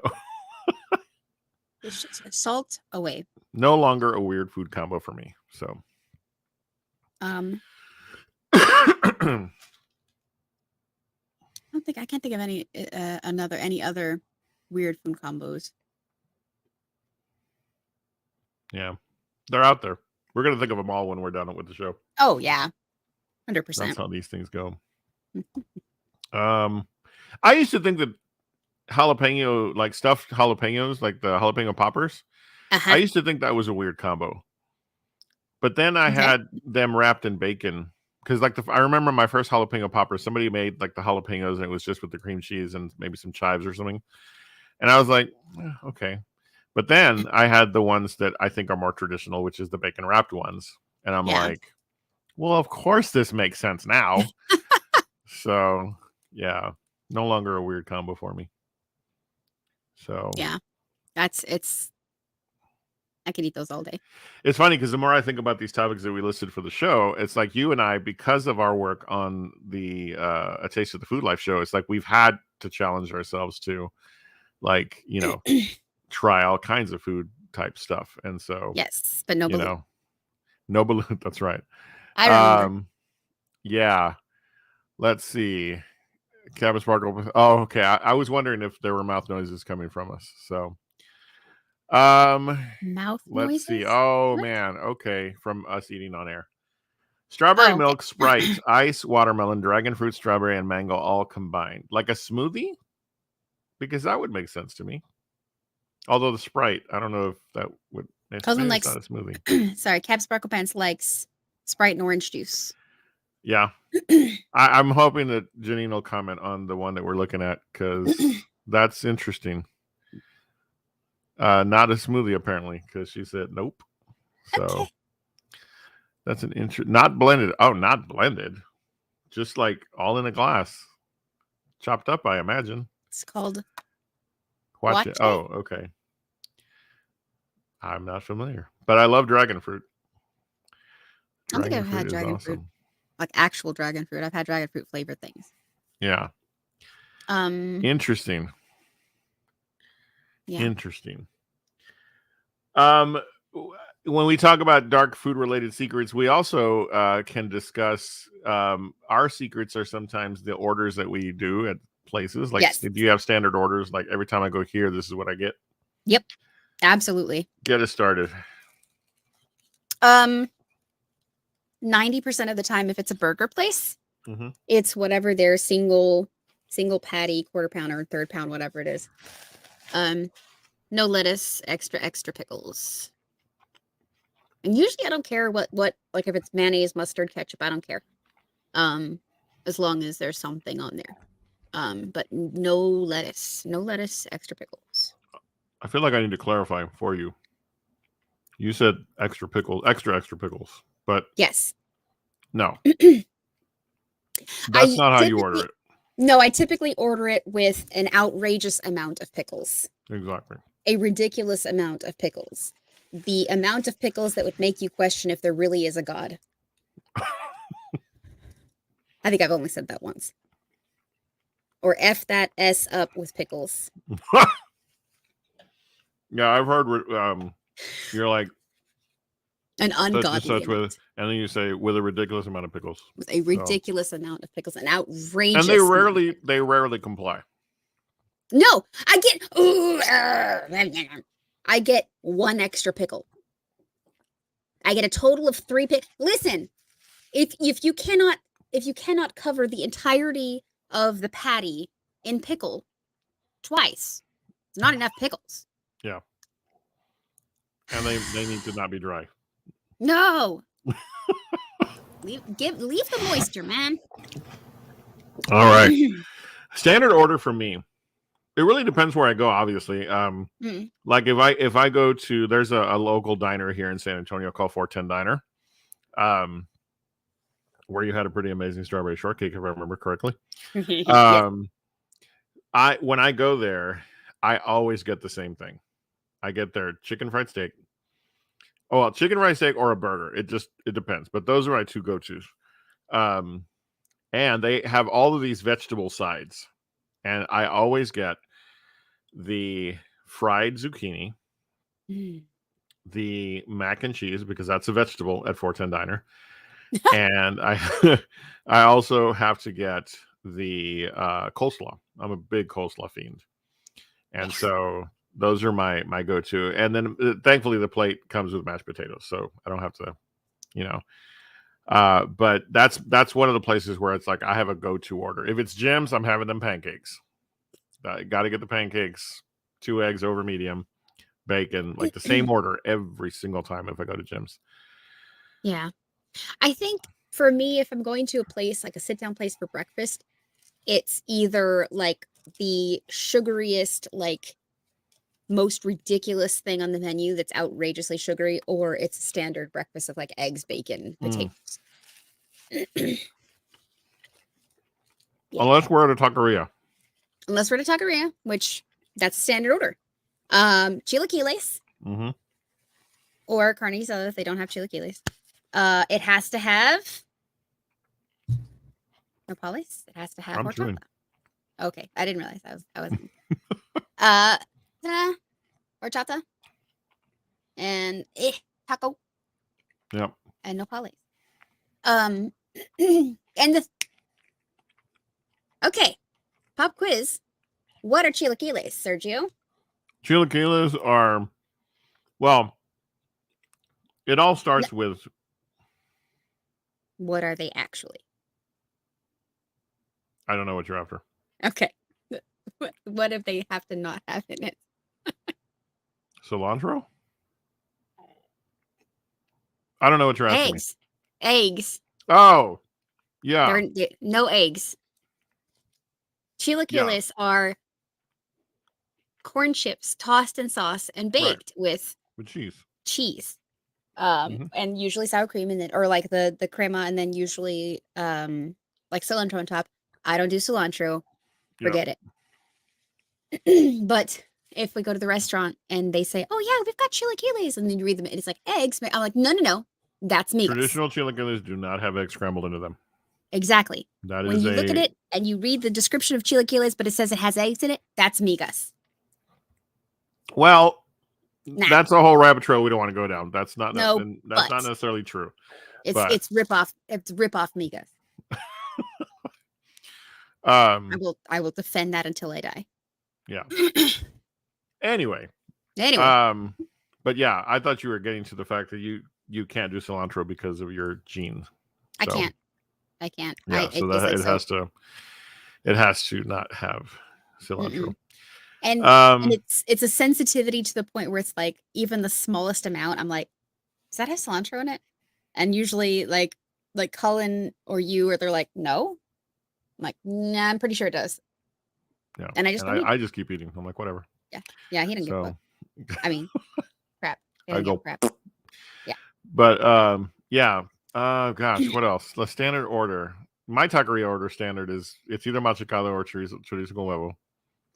Salt away. no longer a weird food combo for me. So I can't think of any other weird food combos. Yeah, they're out there. We're gonna think of them all when we're done with the show. Oh yeah, 100%. That's how these things go. I used to think that jalapeno, like stuffed jalapenos, like the jalapeno poppers, I used to think that was a weird combo. But then I had them wrapped in bacon because, like, I remember my first jalapeno poppers. Somebody made like the jalapenos, and it was just with the cream cheese and maybe some chives or something. And I was like, okay. But then I had the ones that I think are more traditional, which is the bacon wrapped ones. And I'm like, well, of course this makes sense now. So yeah, no longer a weird combo for me. So yeah, I could eat those all day. It's funny because the more I think about these topics that we listed for the show, it's like you and I, because of our work on the A Taste of the Food Life show, it's like we've had to challenge ourselves to, like, try all kinds of food type stuff. And so, yes, but no balloon. No balloon. That's right. I remember. Yeah. Let's see. Cabin Sparkle. Oh, okay. I was wondering if there were mouth noises coming from us. So, mouth let's noises? see. Oh, what? Man. Okay. From us eating on air. Strawberry milk, Sprite, ice, watermelon, dragon fruit, strawberry, and mango all combined. Like a smoothie? Because that would make sense to me. Although the Sprite, I don't know if that would. Cousin likes not a smoothie. Sorry, Cab Sparkle Pants likes Sprite and orange juice. Yeah. I'm hoping that Janine will comment on the one that we're looking at because that's interesting. Not a smoothie, apparently, because she said nope. So okay. That's an not blended. Oh, not blended. Just like all in a glass. Chopped up, I imagine. It's called Guache. Oh, okay. I'm not familiar, but I love dragon fruit. I don't think I've had dragon fruit, like actual dragon fruit. I've had dragon fruit flavored things. Yeah. Interesting. Yeah. Interesting. When we talk about dark food related secrets, we also can discuss our secrets are sometimes the orders that we do at places. Like, do you have standard orders? Like every time I go here, this is what I get. Yep, absolutely. Get us started. 90% of the time, if it's a burger place, it's whatever their single patty, quarter pounder, third pound, whatever it is. No lettuce, extra pickles. And usually I don't care what like if it's mayonnaise, mustard, ketchup, I don't care. As long as there's something on there. But no lettuce, extra pickles. I feel like I need to clarify for you. You said extra pickles, extra pickles, but yes. No. That's not how you order it. No, I typically order it with an outrageous amount of pickles. Exactly. A ridiculous amount of pickles. The amount of pickles that would make you question if there really is a God. I think I've only said that once. Or F that S up with pickles. Yeah, I've heard you're like an ungodly such with, and then you say with a ridiculous amount of pickles. With a ridiculous amount of pickles, an outrageous. And they rarely comply. No, I get one extra pickle. I get a total of 3 pickles. Listen, if you cannot cover the entirety of the patty in pickle twice, it's not enough pickles. Yeah. And they need to not be dry. No. leave the moisture, man. All right. Standard order for me. It really depends where I go, obviously. Like if I go to, there's a local diner here in San Antonio called 410 Diner, where you had a pretty amazing strawberry shortcake, if I remember correctly. Yes. When I go there, I always get the same thing. I get their chicken fried steak. Oh, well, chicken fried steak or a burger. It depends. But those are my 2 go-tos. And they have all of these vegetable sides. And I always get the fried zucchini, the mac and cheese because that's a vegetable at 410 Diner, and I I also have to get the coleslaw. I'm a big coleslaw fiend, and Yeah. so those are my go-to. And then thankfully the plate comes with mashed potatoes, so I don't have to, you know. But that's one of the places where it's like I have a go-to order. If it's Jim's, I'm having them pancakes. Got to get the pancakes, 2 eggs over medium, bacon, like the same order every single time if I go to Jim's. Yeah. I think for me, if I'm going to a place like a sit down place for breakfast, it's either like the sugariest, like most ridiculous thing on the menu that's outrageously sugary, or it's a standard breakfast of like eggs, bacon, potatoes. Yeah. Unless we're at a taqueria. Unless we're at a taqueria, which that's standard order. Chilaquiles Mm-hmm. or carne asada if they don't have chilaquiles. It has to have nopales. It has to have I'm horchata. chewing. Okay, I didn't realize I wasn't. Horchata and taco Yep. and nopales. And the okay, pop quiz. What are chilaquiles, Sergio? Chilaquiles are, well, it all starts with, What are they actually? I don't know what you're after. Okay. What if they have to not have in it? Cilantro? I don't know what you're asking me. Eggs. Oh, yeah. No eggs. Chilaquiles are corn chips tossed in sauce and baked with cheese. And usually sour cream and then or like the crema and then usually like cilantro on top. I don't do cilantro. Forget it. But if we go to the restaurant and they say, "Oh yeah, we've got chilaquiles," and then you read them and it's like eggs, I'm like, no, that's migas. Traditional chilaquiles do not have eggs scrambled into them. Exactly. That when you look at it and you read the description of chilaquiles, but it says it has eggs in it, that's migas. Well, that's a whole rabbit trail we don't want to go down. That's not not necessarily true. It's rip off. It's rip off migas. I will defend that until I die. Yeah. Anyway. But yeah, I thought you were getting to the fact that you can't do cilantro because of your genes. So. I can't. Yeah, it has to not have cilantro. And it's a sensitivity to the point where it's like even the smallest amount, I'm like, does that have cilantro in it? And usually like Cullen or you, or they're like, no. I'm like, nah, I'm pretty sure it does. Yeah. And I just keep eating. I'm like, whatever. Yeah. Yeah, he didn't give a fuck. I mean, crap. I go crap. Yeah. But yeah. Gosh, what else? The standard order. My taqueria order standard is it's either machacado or chorizo con huevo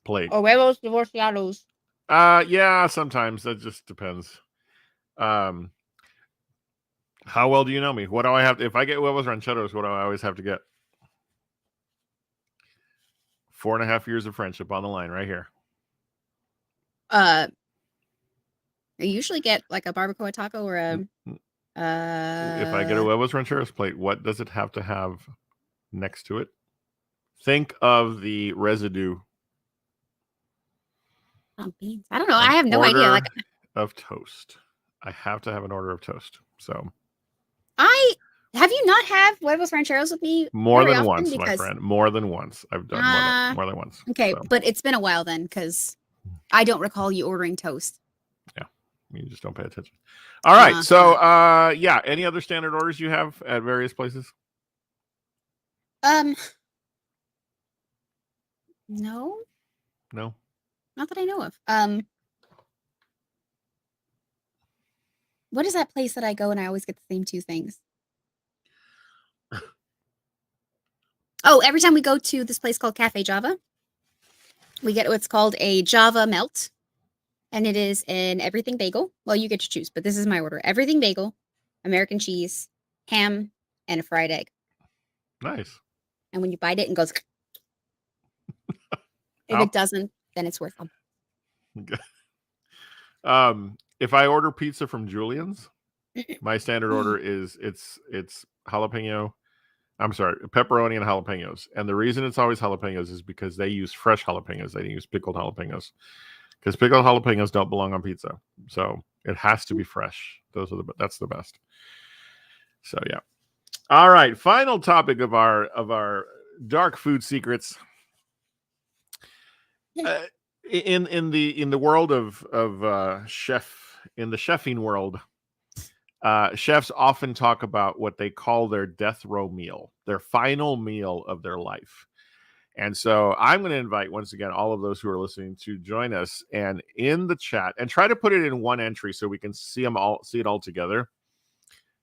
plate. Or huevos divorciados. Yeah, sometimes that just depends. How well do you know me? What do I have to, if I get huevos rancheros, what do I always have to get? 4.5 years of friendship on the line right here. I usually get like a barbacoa taco or a if I get a huevos rancheros plate, what does it have to have next to it? Think of the residue. Beans. I don't know. I have no idea. Like of toast. I have to have an order of toast. So have you not had huevos rancheros with me more than once, my friend? More than once. I've done more than once. Okay, but it's been a while then because I don't recall you ordering toast. Yeah, you just don't pay attention. All right, so yeah. Any other standard orders you have at various places? No, not that I know of. What is that place that I go and I always get the same two things? Oh, every time we go to this place called Cafe Java, we get what's called a Java melt. And it is an everything bagel. Well, you get to choose, but this is my order. Everything bagel, American cheese, ham, and a fried egg. Nice. And when you bite it, it goes. If it doesn't, then it's worth them. if I order pizza from Julian's, my standard order is it's jalapeno. I'm sorry, pepperoni and jalapenos. And the reason it's always jalapenos is because they use fresh jalapenos. They use pickled jalapenos because pickled jalapenos don't belong on pizza. So it has to be fresh. That's the best. So yeah. All right. Final topic of our dark food secrets. In the world of chefing world, chefs often talk about what they call their death row meal, their final meal of their life. And so I'm going to invite once again all of those who are listening to join us and in the chat and try to put it in one entry so we can see it all together.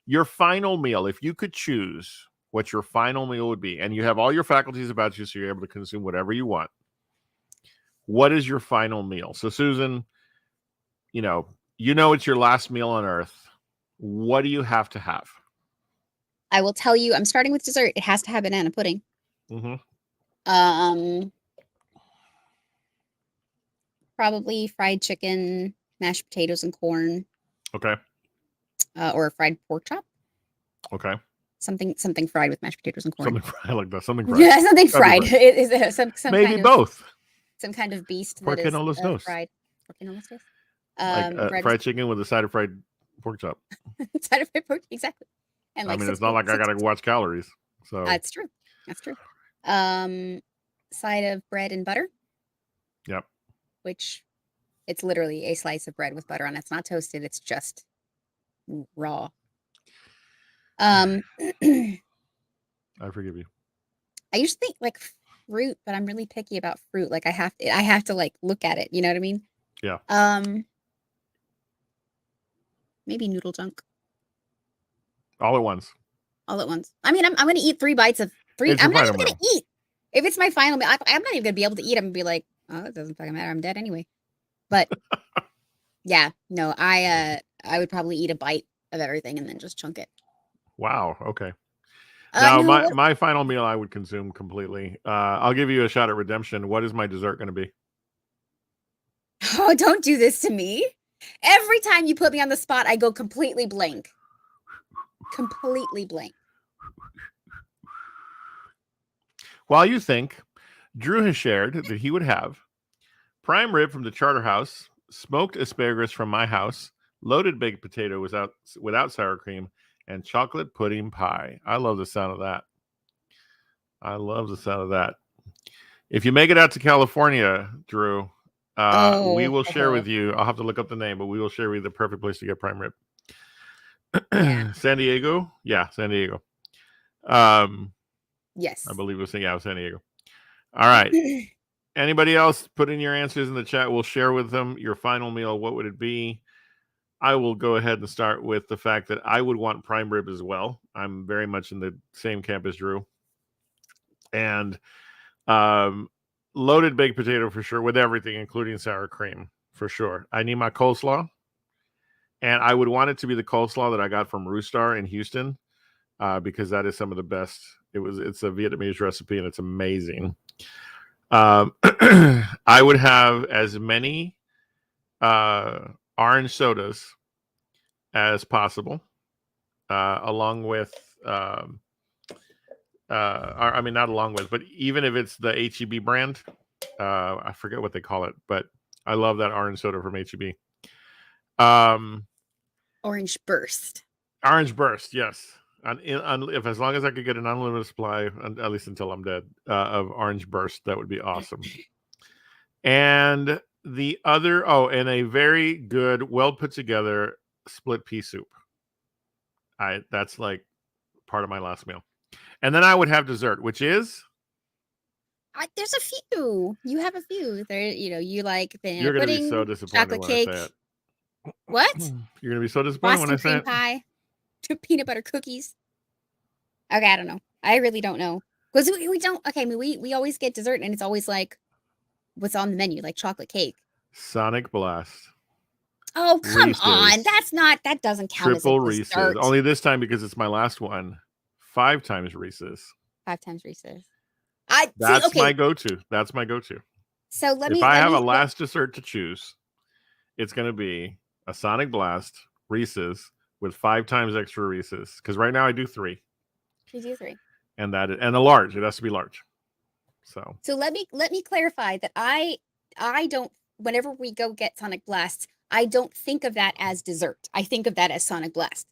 Your final meal, if you could choose what your final meal would be, and you have all your faculties about you, so you're able to consume whatever you want. What is your final meal? So Susan, you know it's your last meal on earth. What do you have to have? I will tell you, I'm starting with dessert. It has to have banana pudding. Mm-hmm. Probably fried chicken, mashed potatoes and corn. Okay. Or a fried pork chop. Okay. Something fried with mashed potatoes and corn. Something fried like that. Something fried. Yeah, something fried. It is some maybe kind of, both. Some kind of beast that is fried. Like fried chicken with a side of fried pork chop. Side of fried pork, exactly. And like, I mean, it's not like I gotta watch calories. So that's true. That's true. Side of bread and butter. Yep. Which it's literally a slice of bread with butter on it. It's not toasted. It's just raw. I forgive you. I usually think like fruit, but I'm really picky about fruit. Like I have to like look at it. You know what I mean? Yeah. Maybe noodle junk. All at once. All at once. I mean, I'm going to eat 3 bites of 3. I'm not even going to eat. If it's my final meal, I'm not even going to be able to eat. I'm going to be like, oh, it doesn't fucking matter. I'm dead anyway. But yeah, no, I would probably eat a bite of everything and then just chunk it. Wow. Okay. Now, my final meal I would consume completely. I'll give you a shot at redemption. What is my dessert going to be? Oh, don't do this to me. Every time you put me on the spot, I go completely blank. Completely blank. While you think, Drew has shared that he would have prime rib from the Charter House, smoked asparagus from my house, loaded baked potato without sour cream, and chocolate pudding pie. I love the sound of that. If you make it out to California, Drew, we will share with you. I'll have to look up the name, but we will share with you the perfect place to get prime rib. Yeah. San Diego? Yeah, San Diego. Yes. I believe it was San Diego. All right. Anybody else put in your answers in the chat? We'll share with them your final meal. What would it be? I will go ahead and start with the fact that I would want prime rib as well. I'm very much in the same camp as Drew. And loaded baked potato for sure, with everything, including sour cream, for sure. I need my coleslaw. And I would want it to be the coleslaw that I got from Roostar in Houston, because that is some of the best. It's a Vietnamese recipe, and it's amazing. I would have as many orange sodas as possible, along with I mean, not along with, but even if it's the HEB brand, I forget what they call it, but I love that orange soda from HEB. Orange Burst. Orange Burst, yes. If as long as I could get an unlimited supply, at least until I'm dead, of Orange Burst, that would be awesome. And the other, and a very good, well put together split pea soup. That's like part of my last meal. And then I would have dessert, which is there's a few. You have a few. There, you like banana You're gonna pudding, be so disappointed chocolate when cake. I say it. What? You're gonna be so disappointed when I say it. Boston cream pie, peanut butter cookies. Okay, I don't know. I really don't know, because we don't. Okay, I mean, we always get dessert, and it's always like what's on the menu, like chocolate cake. Sonic Blast. Oh, come on. That doesn't count Triple as a dessert. Reese's. Only this time because it's my last one. 5 times Reese's. 5 times Reese's. That's my go-to. That's my go-to. So if I have a last dessert to choose, it's going to be a Sonic Blast, Reese's with 5 times extra Reese's. Because right now I do 3. You do 3. And a large. It has to be large. So let me clarify that I don't. Whenever we go get Sonic Blasts, I don't think of that as dessert. I think of that as Sonic Blast.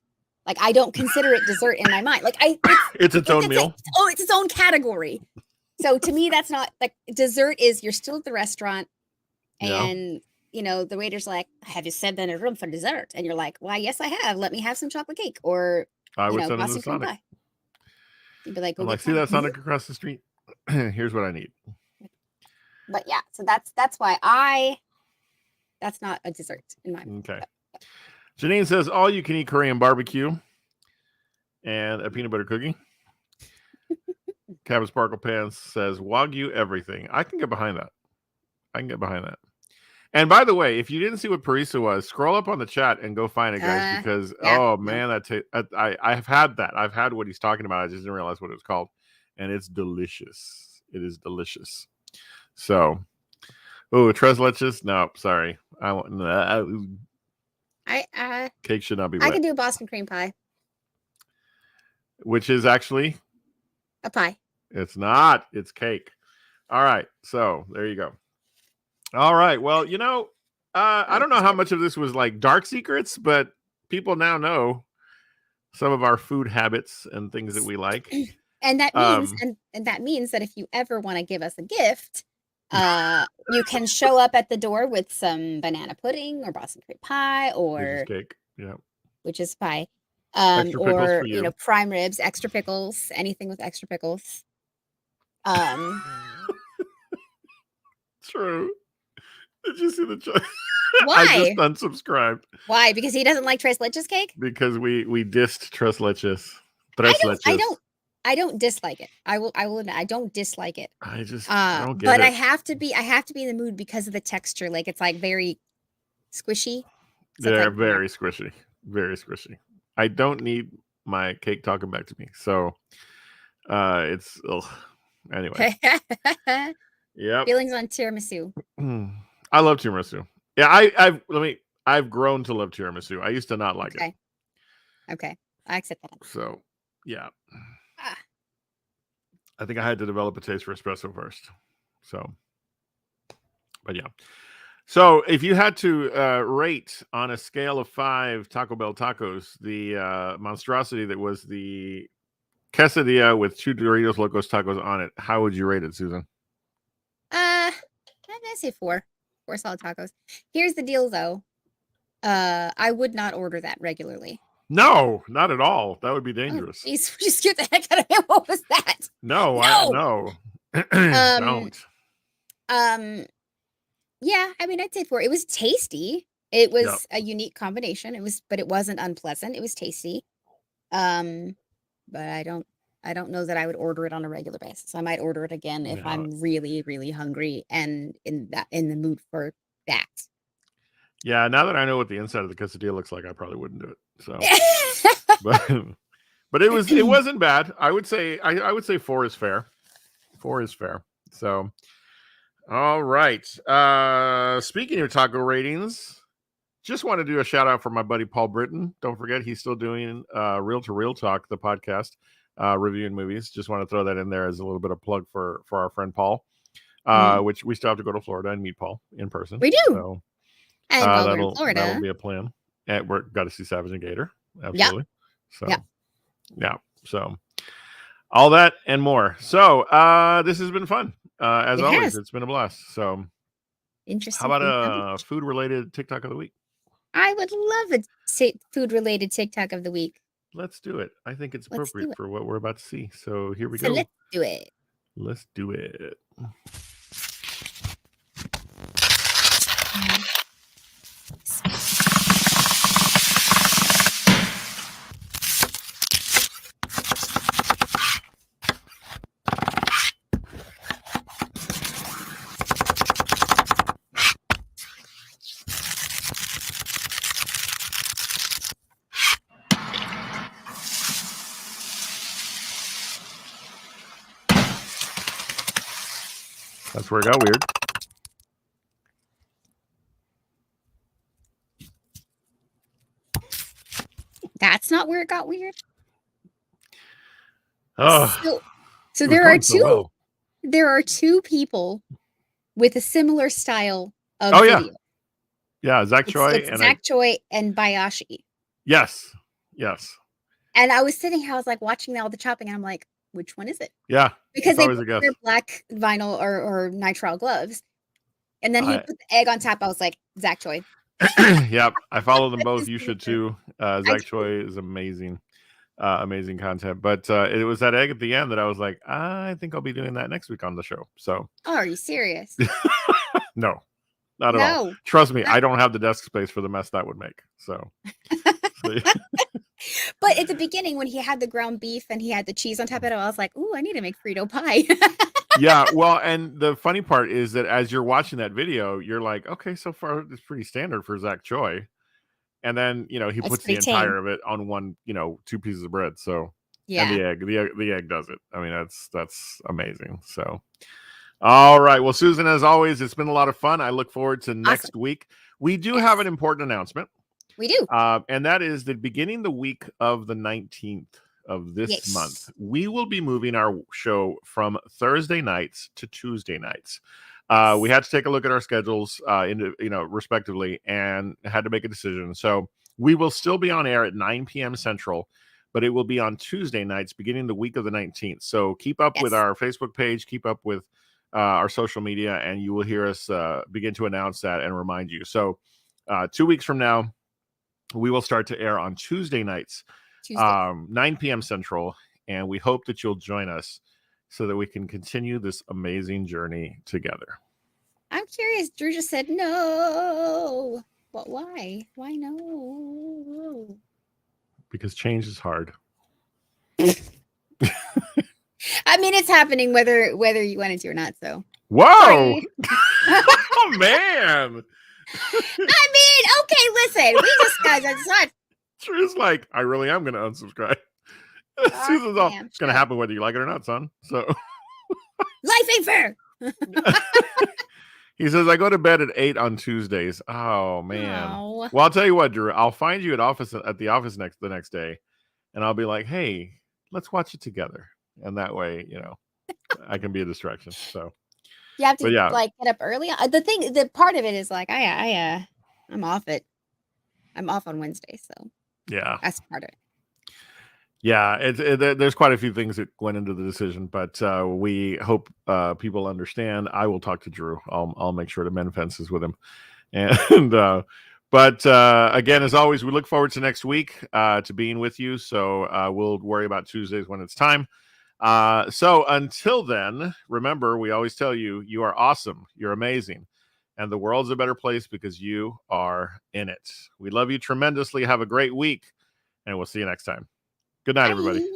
Like I don't consider it dessert in my mind. Like it's its own meal. It's its own category. So to me, that's not like dessert. Is you're still at the restaurant, and the waiter's like, "Have you sat in a room for dessert?" And you're like, "Why, yes, I have. Let me have some chocolate cake or I would send Boston in cream Sonic. pie." You'd be like, I'm like, see that Sonic across the street? Here's what I need. But yeah, so that's why that's not a dessert in my mind. Okay. Janine says all you can eat Korean barbecue and a peanut butter cookie. Cabin Sparkle Pants says Wagyu everything. I can get behind that. And by the way, if you didn't see what Parisa was, scroll up on the chat and go find it, guys, because man, I've had that. I've had what he's talking about. I just didn't realize what it was called, and it's delicious. It is delicious. So, tres leches? No, sorry. Cake should not be wet. I can do Boston cream pie, which is actually a pie. It's not. It's cake. All right. So there you go. All right. Well, I don't know how much of this was like dark secrets, but people now know some of our food habits and things that we like. And that means, and that means that if you ever want to give us a gift, you can show up at the door with some banana pudding or Boston cream pie or cake. Yeah. Which is pie. Or prime ribs, extra pickles, anything with extra pickles. True. Did you see the chat? Why? I just unsubscribed. Why? Because he doesn't like tres leches cake? Because we dissed tres leches. I don't dislike it. I will admit I don't dislike it. I just don't get it. But I have to be in the mood because of the texture. Like it's like very squishy. So they're like, very squishy. Very squishy. I don't need my cake talking back to me. So it's anyway. Yep. Feelings on tiramisu. I love tiramisu. Yeah, I've grown to love tiramisu. I used to not like it. Okay. I accept that. So yeah. I think I had to develop a taste for espresso first. So, but yeah. So if you had to rate on a scale of 5 Taco Bell tacos, the monstrosity that was the quesadilla with 2 Doritos Locos tacos on it, how would you rate it, Susan? I say 4. 4 solid tacos. Here's the deal, though. I would not order that regularly. No, not at all. That would be dangerous. Oh, geez, you scared the heck out of me. What was that? No. Don't. Yeah, I mean, I'd say 4. It was tasty. It was a unique combination. But it wasn't unpleasant. It was tasty. But I don't know that I would order it on a regular basis. I might order it again if I'm really, really hungry and in the mood for that. Yeah, now that I know what the inside of the quesadilla looks like, I probably wouldn't do it. So, but it wasn't bad. I would say 4 is fair. 4 is fair. So, all right. Speaking of taco ratings, just want to do a shout out for my buddy Paul Britton. Don't forget he's still doing Real to Real Talk, the podcast, reviewing movies. Just want to throw that in there as a little bit of plug for our friend Paul. Which we still have to go to Florida and meet Paul in person. We do. So, and while we're in Florida, that'll be a plan. And we're got to see Savage and Gator. Absolutely. So, so all that and more. So, this has been fun. As always, it's been a blast. So, interesting. How about a food-related TikTok of the week? I would love a food-related TikTok of the week. Let's do it. I think it's appropriate for what we're about to see. So here we go. Let's do it. Let's do it. That's where it got weird. that's not where it got weird. Oh, So it was going so well. there are two people with a similar style of Oh, yeah. video. Yeah, Zach Choi It's and Zach Choi and Bayashi. yes. And I was sitting here, I was like watching all the chopping, and I'm like, which one is it? Yeah. Because It's they always a both guess. wear black vinyl or nitrile gloves. And then he I- put the egg on top. I was like, Zach Choi. Yep, I follow them both. His You should signature. too. Zach Choi is amazing. Amazing content. But it was that egg at the end that I was like, I think I'll be doing that next week on the show. So Oh, are you serious? no, not at all. No. Trust me, I don't have the desk space for the mess that would make. So But at the beginning, when he had the ground beef and he had the cheese on top of it, I was like, ooh, I need to make Frito pie. yeah, well, and the funny part is that as you're watching that video, you're like, okay, so far it's pretty standard for Zach Choi. And then, he That's puts the pretty entire tame. of it on one, 2 pieces of bread. So, and Yeah. the egg does it. I mean, that's amazing. So, all right. Well, Susan, as always, it's been a lot of fun. I look forward to next week. We do have an important announcement. We do. And that is that beginning the week of the 19th of this month, we will be moving our show from Thursday nights to Tuesday nights. We had to take a look at our schedules, respectively, and had to make a decision. So we will still be on air at 9 p.m. Central, but it will be on Tuesday nights, beginning the week of the 19th. So keep up with our Facebook page, keep up with our social media, and you will hear us begin to announce that and remind you. So 2 weeks from now, we will start to air on Tuesday nights, 9 p.m. Central, and we hope that you'll join us so that we can continue this amazing journey together. I'm curious. Drew just said no. But why? Why no? Because change is hard. I mean, it's happening whether you want it to or not. So. Whoa! Oh man! I mean, okay, listen. We just guys, it's not. Drew's like, I really am going to unsubscribe. Susan's all, it's going to happen whether you like it or not, son. So life ain't fair. He says, I go to bed at 8 on Tuesdays. Oh man. Oh. Well, I'll tell you what, Drew. I'll find you at the office the next day, and I'll be like, hey, let's watch it together. And that way, I can be a distraction. So you have to like get up early. The part of it is like I'm off on Wednesday, so yeah, that's part of it. Yeah, there's quite a few things that went into the decision, but we hope people understand. I will talk to Drew. I'll make sure to mend fences with him. And but again, as always, we look forward to next week to being with you. So we'll worry about Tuesdays when it's time. So until then, remember, we always tell you, you are awesome. You're amazing. And the world's a better place because you are in it. We love you tremendously. Have a great week, and we'll see you next time. Good night, everybody.